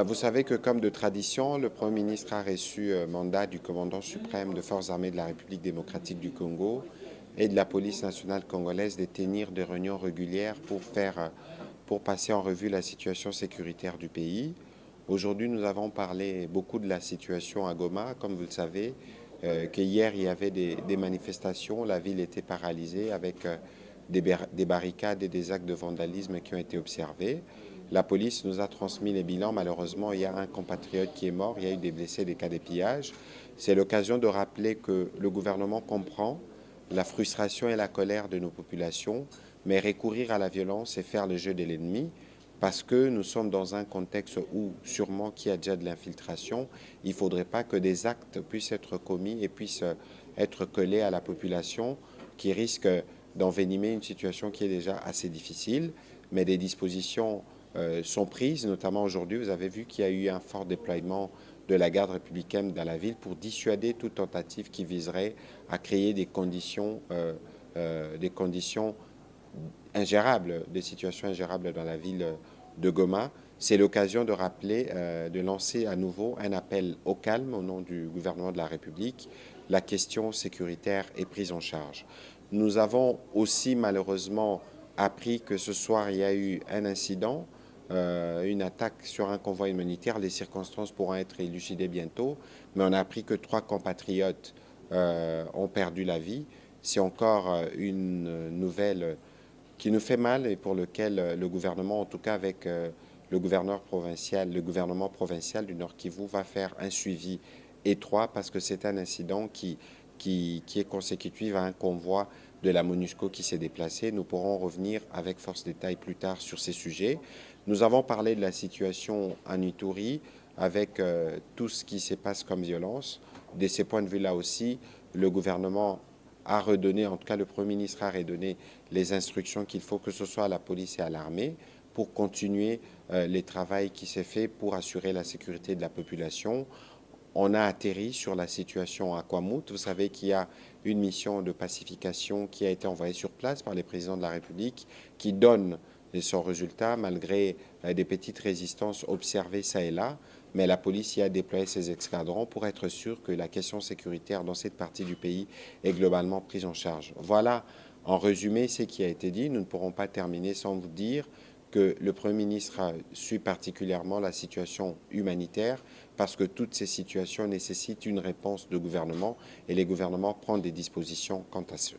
Vous savez que comme de tradition, le Premier ministre a reçu mandat du commandant suprême des Forces armées de la République démocratique du Congo et de la police nationale congolaise de tenir des réunions régulières pour passer en revue la situation sécuritaire du pays. Aujourd'hui, nous avons parlé beaucoup de la situation à Goma, comme vous le savez, que hier il y avait des manifestations, la ville était paralysée avec des barricades et des actes de vandalisme qui ont été observés. La police nous a transmis les bilans. Malheureusement, il y a un compatriote qui est mort, il y a eu des blessés, des cas de pillage. C'est l'occasion de rappeler que le gouvernement comprend la frustration et la colère de nos populations, mais recourir à la violence et faire le jeu de l'ennemi, parce que nous sommes dans un contexte où sûrement qu'il y a déjà de l'infiltration, il ne faudrait pas que des actes puissent être commis et puissent être collés à la population qui risque d'envenimer une situation qui est déjà assez difficile, mais des dispositions sont prises, notamment aujourd'hui, vous avez vu qu'il y a eu un fort déploiement de la garde républicaine dans la ville pour dissuader toute tentative qui viserait à créer des conditions ingérables, des situations ingérables dans la ville de Goma. C'est l'occasion de rappeler, de lancer à nouveau un appel au calme au nom du gouvernement de la République. La question sécuritaire est prise en charge. Nous avons aussi malheureusement appris que ce soir, il y a eu un incident, une attaque sur un convoi humanitaire. Les circonstances pourront être élucidées bientôt, mais on a appris que 3 compatriotes ont perdu la vie. C'est encore une nouvelle qui nous fait mal et pour lequel le gouvernement, en tout cas avec le gouvernement provincial du Nord Kivu, va faire un suivi étroit parce que c'est un incident qui est consécutif à un convoi de la MONUSCO qui s'est déplacé. Nous pourrons revenir avec force détail plus tard sur ces sujets. Nous avons parlé de la situation en Ituri avec tout ce qui se passe comme violence. De ces points de vue-là aussi, le gouvernement a redonné, en tout cas le Premier ministre a redonné les instructions qu'il faut que ce soit à la police et à l'armée pour continuer les travaux qui s'est fait pour assurer la sécurité de la population. On a atterri sur la situation à Kwamouth. Vous savez qu'il y a une mission de pacification qui a été envoyée sur place par les présidents de la République qui donne son résultat malgré des petites résistances observées ça et là. Mais la police y a déployé ses escadrons pour être sûr que la question sécuritaire dans cette partie du pays est globalement prise en charge. Voilà en résumé ce qui a été dit. Nous ne pourrons pas terminer sans vous dire que le Premier ministre suit particulièrement la situation humanitaire parce que toutes ces situations nécessitent une réponse de gouvernement et les gouvernements prennent des dispositions quant à ce.